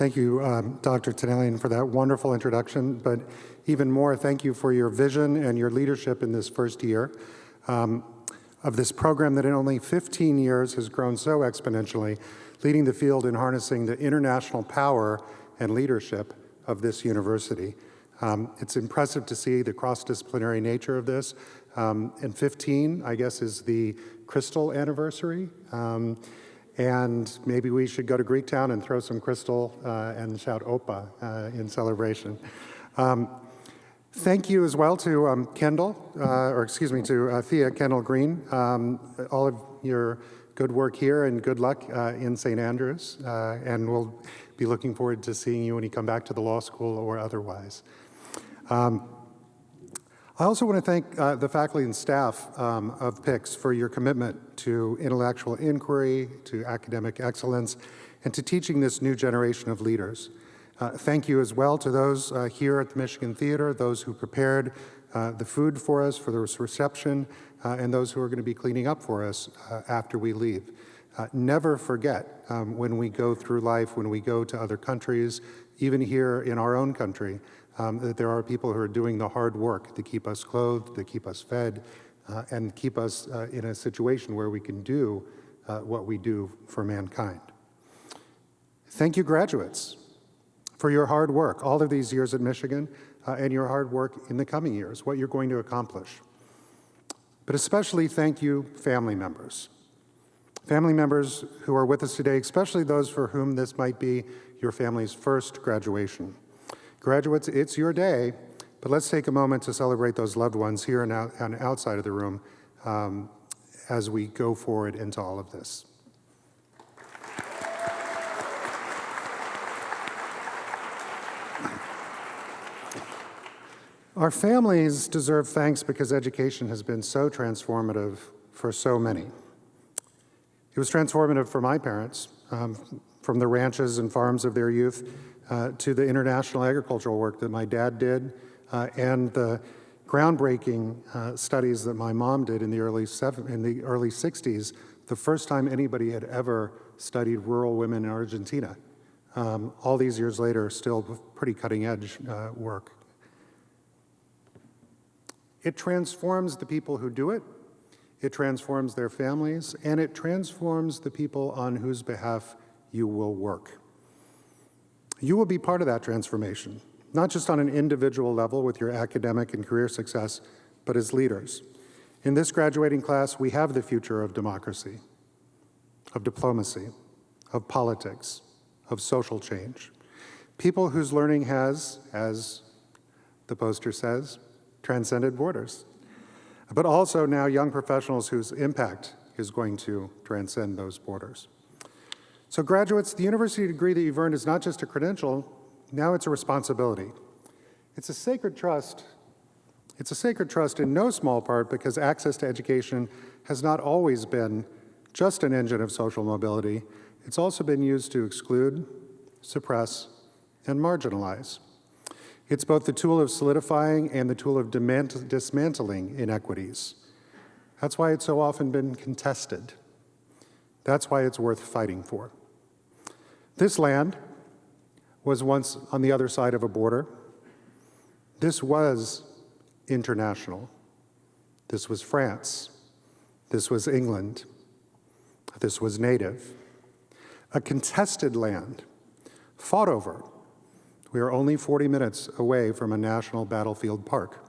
Thank you, Dr. Tenelian, for that wonderful introduction, but even more, thank you for your vision and your leadership in this first year of this program that in only 15 years has grown so exponentially, leading the field in harnessing the international power and leadership of this university. It's impressive to see the cross-disciplinary nature of this. And 15, I guess, is the crystal anniversary. And maybe we should go to Greektown and throw some crystal and shout Opa in celebration. Thank you as well to to Thea Kendall Green, all of your good work here and good luck in St. Andrews. And we'll be looking forward to seeing you when you come back to the law school or otherwise. I also want to thank the faculty and staff of PICS for your commitment to intellectual inquiry, to academic excellence, and to teaching this new generation of leaders. Thank you as well to those here at the Michigan Theater, those who prepared the food for us for this reception, and those who are going to be cleaning up for us after we leave. Never forget when we go through life, when we go to other countries, even here in our own country, that there are people who are doing the hard work to keep us clothed, to keep us fed, and keep us in a situation where we can do what we do for mankind. Thank you, graduates, for your hard work all of these years at Michigan and your hard work in the coming years, what you're going to accomplish. But especially thank you, family members. Family members who are with us today, especially those for whom this might be your family's first graduation. Graduates, it's your day, but let's take a moment to celebrate those loved ones here and outside of the room as we go forward into all of this. Our families deserve thanks because education has been so transformative for so many. It was transformative for my parents, from the ranches and farms of their youth to the international agricultural work that my dad did and the groundbreaking studies that my mom did in the early 60s, the first time anybody had ever studied rural women in Argentina. All these years later, still pretty cutting edge work. It transforms the people who do it, it transforms their families, and it transforms the people on whose behalf you will work. You will be part of that transformation, not just on an individual level with your academic and career success, but as leaders. In this graduating class, we have the future of democracy, of diplomacy, of politics, of social change. People whose learning has, as the poster says, transcended borders, but also now young professionals whose impact is going to transcend those borders. So graduates, the university degree that you've earned is not just a credential, now it's a responsibility. It's a sacred trust. It's a sacred trust in no small part because access to education has not always been just an engine of social mobility. It's also been used to exclude, suppress, and marginalize. It's both the tool of solidifying and the tool of dismantling inequities. That's why it's so often been contested. That's why it's worth fighting for. This land was once on the other side of a border. This was international. This was France. This was England. This was native. A contested land, fought over. We are only 40 minutes away from a national battlefield park.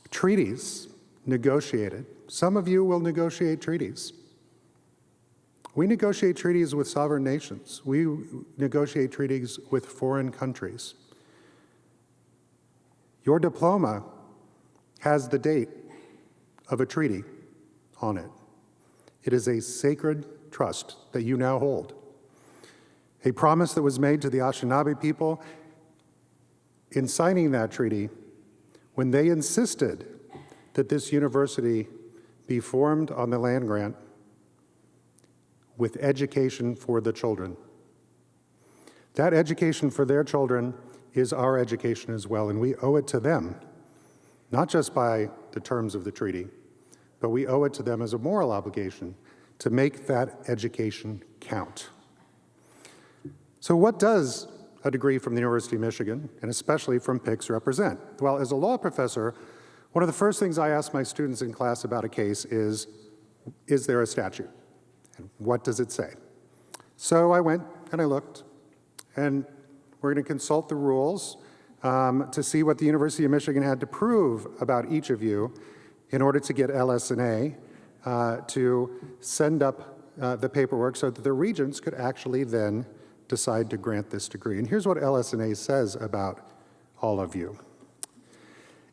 Treaties negotiated. Some of you will negotiate treaties. We negotiate treaties with sovereign nations. We negotiate treaties with foreign countries. Your diploma has the date of a treaty on it. It is a sacred trust that you now hold. A promise that was made to the Anishinaabe people in signing that treaty when they insisted that this university be formed on the land grant with education for the children. That education for their children is our education as well, and we owe it to them, not just by the terms of the treaty, but we owe it to them as a moral obligation to make that education count. So what does a degree from the University of Michigan, and especially from PICS, represent? Well, as a law professor, one of the first things I ask my students in class about a case is there a statute? And what does it say? So I went and I looked, and we're going to consult the rules to see what the University of Michigan had to prove about each of you in order to get LS&A to send up the paperwork so that the regents could actually then decide to grant this degree. And here's what LS&A says about all of you.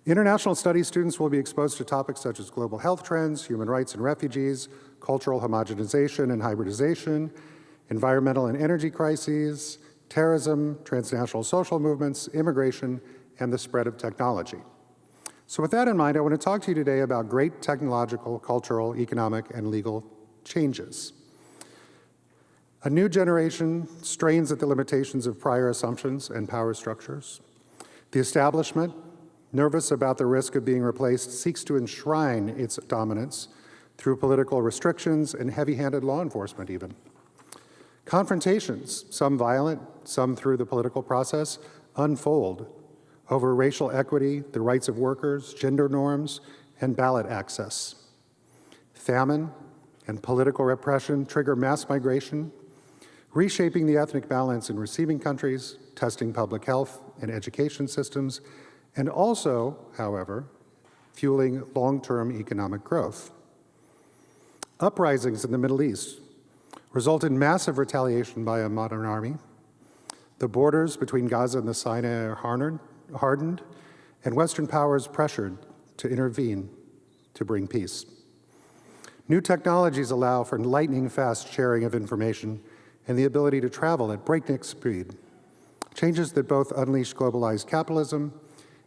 International studies students will be exposed to topics such as global health trends, human rights and refugees, cultural homogenization and hybridization, environmental and energy crises, terrorism, transnational social movements, immigration, and the spread of technology. So with that in mind, I want to talk to you today about great technological, cultural, economic, and legal changes. A new generation strains at the limitations of prior assumptions and power structures. The establishment, nervous about the risk of being replaced, seeks to enshrine its dominance through political restrictions and heavy-handed law enforcement even. Confrontations, some violent, some through the political process, unfold over racial equity, the rights of workers, gender norms, and ballot access. Famine and political repression trigger mass migration, reshaping the ethnic balance in receiving countries, testing public health and education systems, and also, however, fueling long-term economic growth. Uprisings in the Middle East result in massive retaliation by a modern army. The borders between Gaza and the Sinai are hardened, and Western powers pressured to intervene to bring peace. New technologies allow for lightning-fast sharing of information and the ability to travel at breakneck speed, changes that both unleash globalized capitalism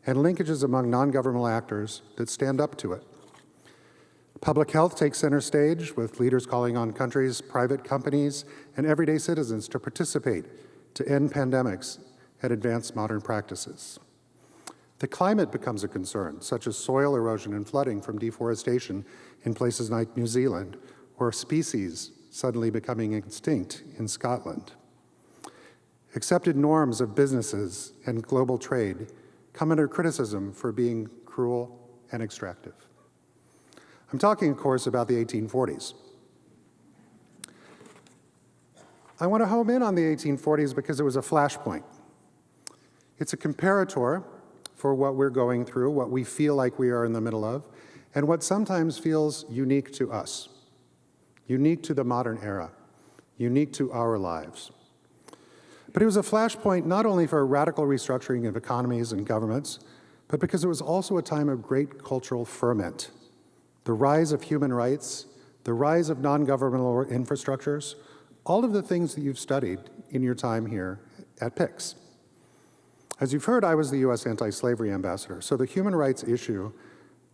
and linkages among non-governmental actors that stand up to it. Public health takes center stage, with leaders calling on countries, private companies, and everyday citizens to participate to end pandemics and advance modern practices. The climate becomes a concern, such as soil erosion and flooding from deforestation in places like New Zealand, or species suddenly becoming extinct in Scotland. Accepted norms of businesses and global trade come under criticism for being cruel and extractive. I'm talking, of course, about the 1840s. I want to home in on the 1840s because it was a flashpoint. It's a comparator for what we're going through, what we feel like we are in the middle of, and what sometimes feels unique to us, unique to the modern era, unique to our lives. But it was a flashpoint not only for a radical restructuring of economies and governments, but because it was also a time of great cultural ferment. The rise of human rights, the rise of non-governmental infrastructures, all of the things that you've studied in your time here at PICS. As you've heard, I was the U.S. anti-slavery ambassador, so the human rights issue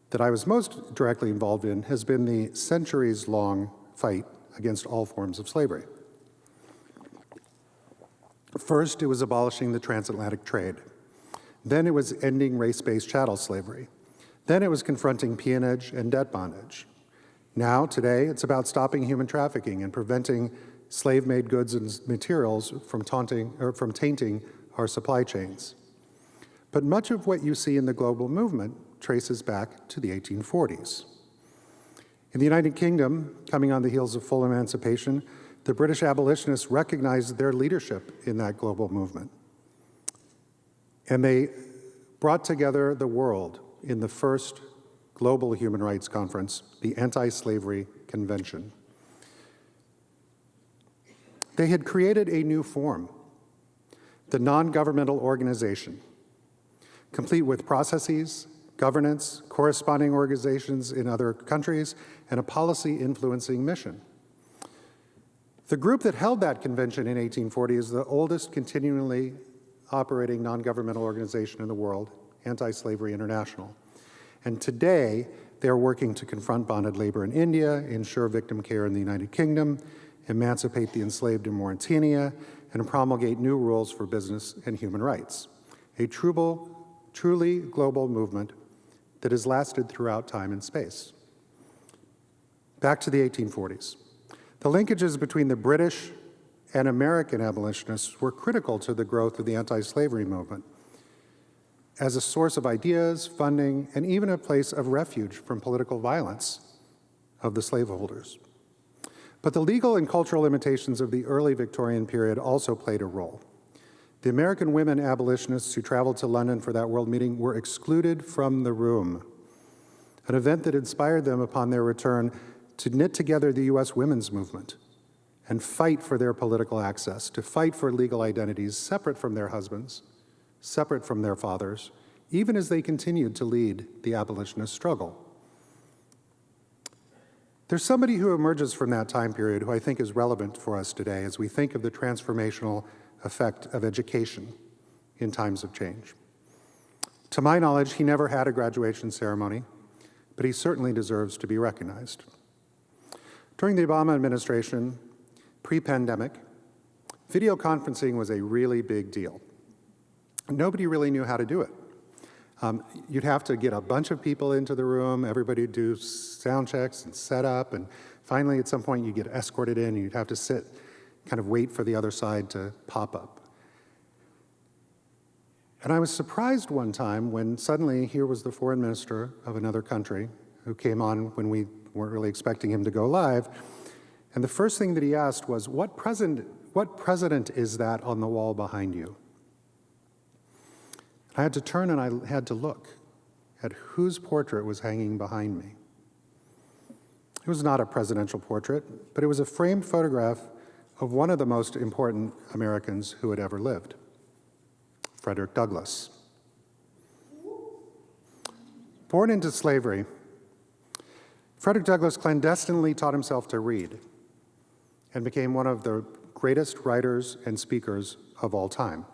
that I was most directly involved in has been the centuries-long fight against all forms of slavery. First, it was abolishing the transatlantic trade. Then it was ending race-based chattel slavery. Then it was confronting peonage and debt bondage. Now, today, it's about stopping human trafficking and preventing slave-made goods and materials from tainting our supply chains. But much of what you see in the global movement traces back to the 1840s. In the United Kingdom, coming on the heels of full emancipation, the British abolitionists recognized their leadership in that global movement. And they brought together the world in the first global human rights conference, the Anti-Slavery Convention. They had created a new form, the non-governmental organization, complete with processes, governance, corresponding organizations in other countries, and a policy-influencing mission. The group that held that convention in 1840 is the oldest continually operating non-governmental organization in the world, Anti-Slavery International. And today, they're working to confront bonded labor in India, ensure victim care in the United Kingdom, emancipate the enslaved in Mauritania, and promulgate new rules for business and human rights. A truly global movement that has lasted throughout time and space. Back to the 1840s. The linkages between the British and American abolitionists were critical to the growth of the anti-slavery movement as a source of ideas, funding, and even a place of refuge from political violence of the slaveholders. But the legal and cultural limitations of the early Victorian period also played a role. The American women abolitionists who traveled to London for that world meeting were excluded from the room, an event that inspired them upon their return to knit together the U.S. women's movement and fight for their political access, to fight for legal identities separate from their husbands, separate from their fathers, even as they continued to lead the abolitionist struggle. There's somebody who emerges from that time period who I think is relevant for us today as we think of the transformational effect of education in times of change. To my knowledge, he never had a graduation ceremony, but he certainly deserves to be recognized. During the Obama administration, pre-pandemic, video conferencing was a really big deal. Nobody really knew how to do it. You'd have to get a bunch of people into the room, everybody would do sound checks and set up, and finally at some point you get escorted in and you'd have to sit, kind of wait for the other side to pop up. And I was surprised one time when suddenly here was the foreign minister of another country who came on when we weren't really expecting him to go live, and the first thing that he asked was, what president is that on the wall behind you? I had to turn and I had to look at whose portrait was hanging behind me. It was not a presidential portrait, but it was a framed photograph of one of the most important Americans who had ever lived, Frederick Douglass. Born into slavery, Frederick Douglass clandestinely taught himself to read and became one of the greatest writers and speakers of all time.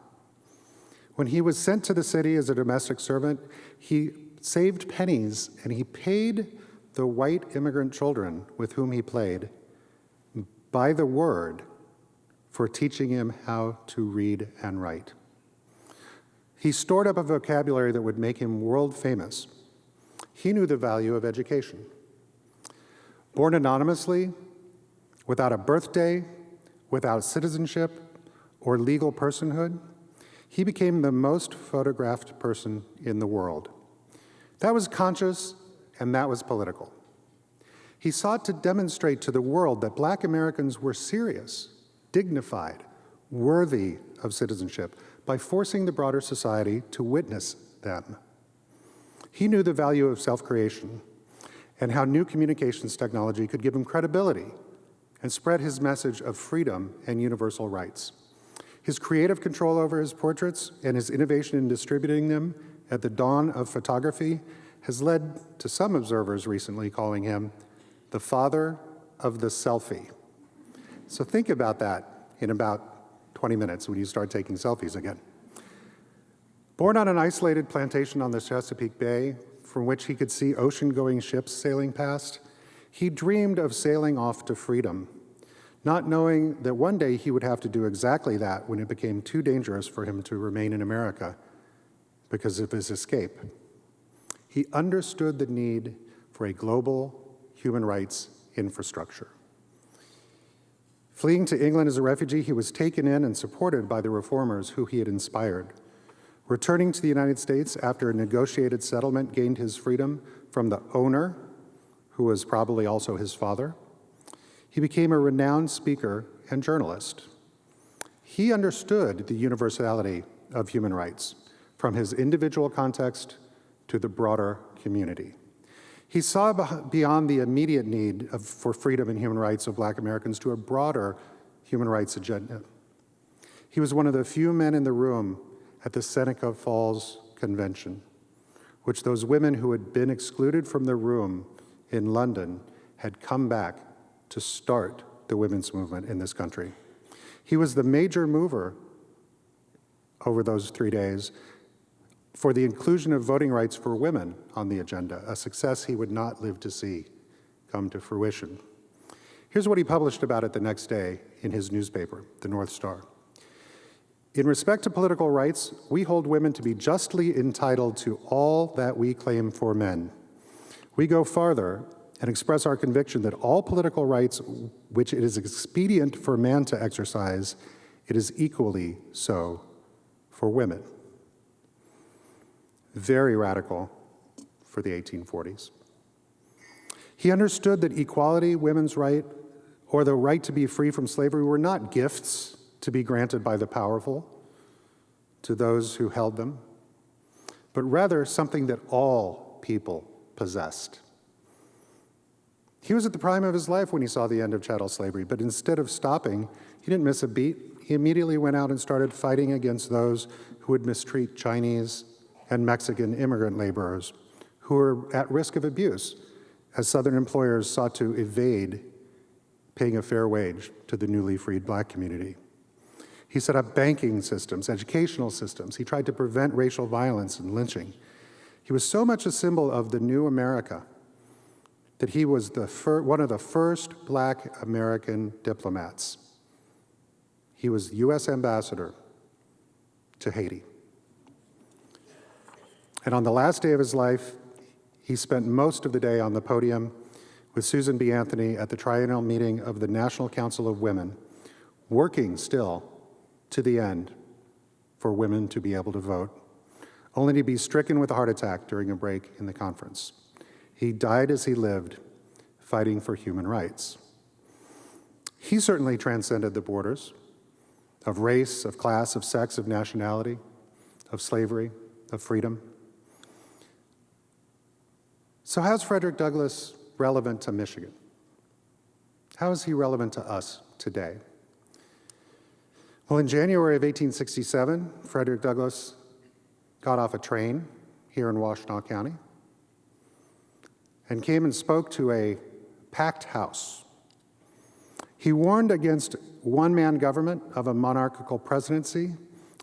When he was sent to the city as a domestic servant, he saved pennies and he paid the white immigrant children with whom he played by the word for teaching him how to read and write. He stored up a vocabulary that would make him world famous. He knew the value of education. Born anonymously, without a birthday, without citizenship or legal personhood, he became the most photographed person in the world. That was conscious and that was political. He sought to demonstrate to the world that Black Americans were serious, dignified, worthy of citizenship by forcing the broader society to witness them. He knew the value of self-creation and how new communications technology could give him credibility and spread his message of freedom and universal rights. His creative control over his portraits and his innovation in distributing them at the dawn of photography has led to some observers recently calling him the father of the selfie. So think about that in about 20 minutes when you start taking selfies again. Born on an isolated plantation on the Chesapeake Bay, from which he could see ocean-going ships sailing past, he dreamed of sailing off to freedom, not knowing that one day he would have to do exactly that when it became too dangerous for him to remain in America because of his escape. He understood the need for a global human rights infrastructure. Fleeing to England as a refugee, he was taken in and supported by the reformers who he had inspired. Returning to the United States after a negotiated settlement gained his freedom from the owner, who was probably also his father, he became a renowned speaker and journalist. He understood the universality of human rights, from his individual context to the broader community. He saw beyond the immediate need for freedom and human rights of Black Americans to a broader human rights agenda. He was one of the few men in the room at the Seneca Falls Convention, which those women who had been excluded from the room in London had come back to start the women's movement in this country. He was the major mover over those 3 days for the inclusion of voting rights for women on the agenda, a success he would not live to see come to fruition. Here's what he published about it the next day in his newspaper, the North Star. In respect to political rights, we hold women to be justly entitled to all that we claim for men. We go farther and express our conviction that all political rights which it is expedient for man to exercise, it is equally so for women. Very radical for the 1840s. He understood that equality, women's right, or the right to be free from slavery were not gifts to be granted by the powerful to those who held them, but rather something that all people possessed. He was at the prime of his life when he saw the end of chattel slavery, but instead of stopping, he didn't miss a beat. He immediately went out and started fighting against those who would mistreat Chinese and Mexican immigrant laborers who were at risk of abuse as Southern employers sought to evade paying a fair wage to the newly freed Black community. He set up banking systems, educational systems. He tried to prevent racial violence and lynching. He was so much a symbol of the new America that he was one of the first Black American diplomats. He was U.S. ambassador to Haiti. And on the last day of his life, he spent most of the day on the podium with Susan B. Anthony at the triennial meeting of the National Council of Women, working still to the end for women to be able to vote, only to be stricken with a heart attack during a break in the conference. He died as he lived, fighting for human rights. He certainly transcended the borders of race, of class, of sex, of nationality, of slavery, of freedom. So how's Frederick Douglass relevant to Michigan? How is he relevant to us today? Well, in January of 1867, Frederick Douglass got off a train here in Washtenaw County and came and spoke to a packed house. He warned against one-man government of a monarchical presidency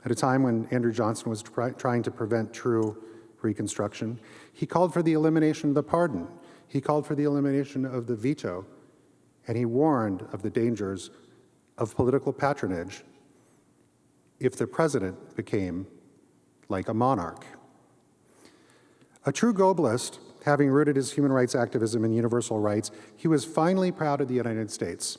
at a time when Andrew Johnson was trying to prevent true Reconstruction. He called for the elimination of the pardon. He called for the elimination of the veto, and he warned of the dangers of political patronage if the president became like a monarch. A true globalist, having rooted his human rights activism in universal rights, he was finally proud of the United States,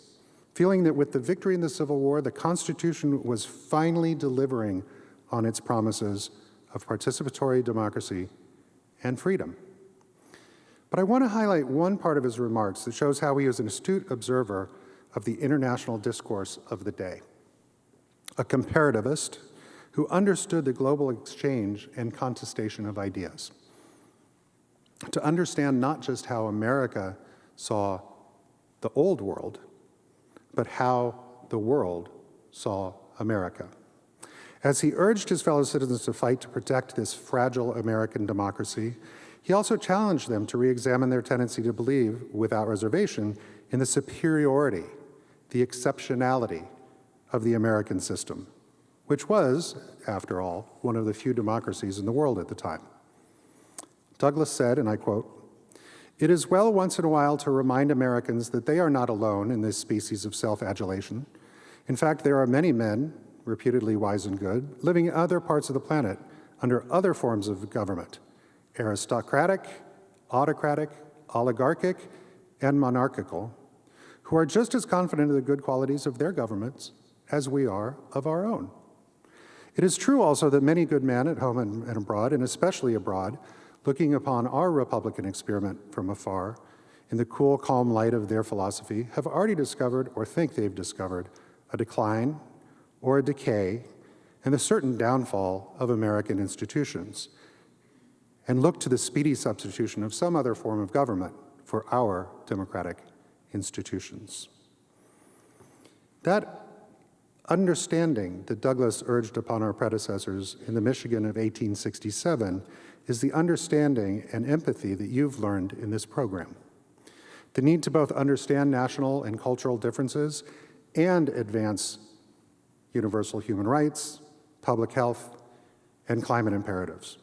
feeling that with the victory in the Civil War, the Constitution was finally delivering on its promises of participatory democracy and freedom. But I want to highlight one part of his remarks that shows how he was an astute observer of the international discourse of the day. A comparativist who understood the global exchange and contestation of ideas. To understand not just how America saw the old world, but how the world saw America. As he urged his fellow citizens to fight to protect this fragile American democracy, he also challenged them to re-examine their tendency to believe, without reservation, in the superiority, the exceptionality of the American system, which was, after all, one of the few democracies in the world at the time. Douglass said, and I quote, "It is well once in a while to remind Americans that they are not alone in this species of self-adulation. In fact, there are many men, reputedly wise and good, living in other parts of the planet under other forms of government, aristocratic, autocratic, oligarchic, and monarchical, who are just as confident of the good qualities of their governments as we are of our own. It is true also that many good men at home and abroad, and especially abroad, looking upon our Republican experiment from afar, in the cool, calm light of their philosophy, have already discovered, or think they've discovered, a decline or a decay and the certain downfall of American institutions, and look to the speedy substitution of some other form of government for our democratic institutions." That understanding that Douglass urged upon our predecessors in the Michigan of 1867 is the understanding and empathy that you've learned in this program. The need to both understand national and cultural differences and advance universal human rights, public health, and climate imperatives.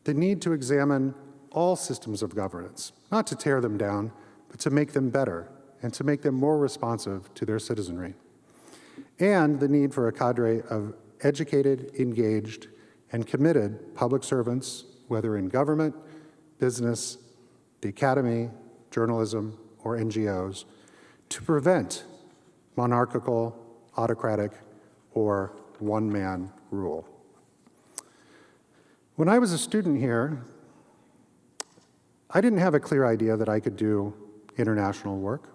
The need to examine all systems of governance, not to tear them down, but to make them better and to make them more responsive to their citizenry. And the need for a cadre of educated, engaged, and committed public servants, whether in government, business, the academy, journalism, or NGOs to prevent monarchical, autocratic, or one-man rule. When I was a student here, I didn't have a clear idea that I could do international work.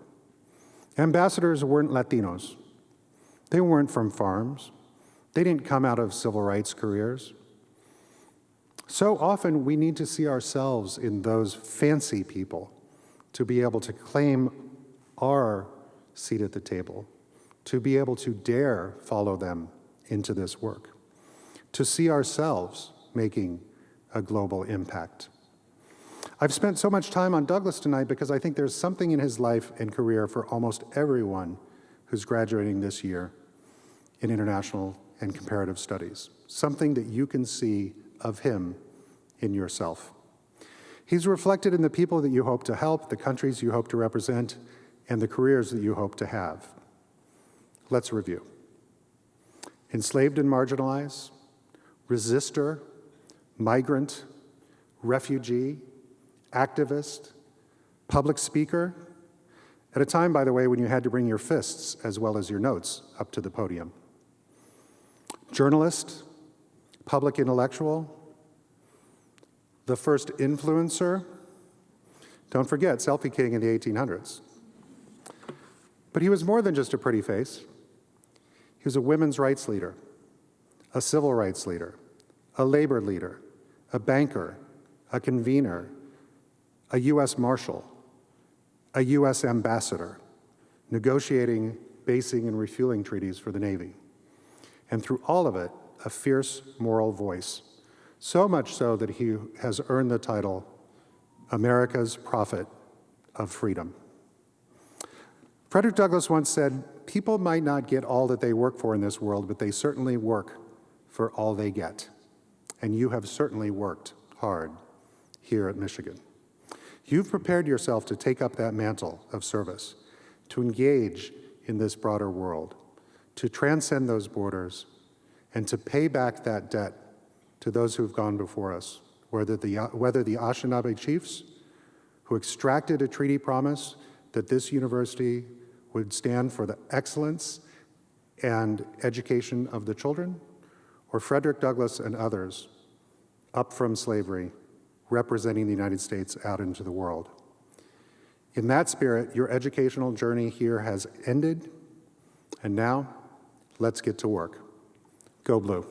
Ambassadors weren't Latinos. They weren't from farms. They didn't come out of civil rights careers. So often we need to see ourselves in those fancy people to be able to claim our seat at the table, to be able to dare follow them into this work, to see ourselves making a global impact. I've spent so much time on Douglas tonight because I think there's something in his life and career for almost everyone who's graduating this year in International and Comparative Studies, something that you can see of him in yourself. He's reflected in the people that you hope to help, the countries you hope to represent, and the careers that you hope to have. Let's review. Enslaved and marginalized, resistor, migrant, refugee, activist, public speaker, at a time, by the way, when you had to bring your fists as well as your notes up to the podium. Journalist, public intellectual, the first influencer. Don't forget, Selfie King in the 1800s. But he was more than just a pretty face. He was a women's rights leader, a civil rights leader, a labor leader, a banker, a convener, a U.S. Marshal, a U.S. ambassador, negotiating basing and refueling treaties for the Navy. And through all of it, a fierce moral voice, so much so that he has earned the title America's Prophet of Freedom. Frederick Douglass once said, "People might not get all that they work for in this world, but they certainly work for all they get." And you have certainly worked hard here at Michigan. You've prepared yourself to take up that mantle of service, to engage in this broader world, to transcend those borders, and to pay back that debt to those who've gone before us, whether the Anishinaabe chiefs who extracted a treaty promise that this university would stand for the excellence and education of the children, or Frederick Douglass and others up from slavery, representing the United States out into the world. In that spirit, your educational journey here has ended, and now let's get to work. Go Blue.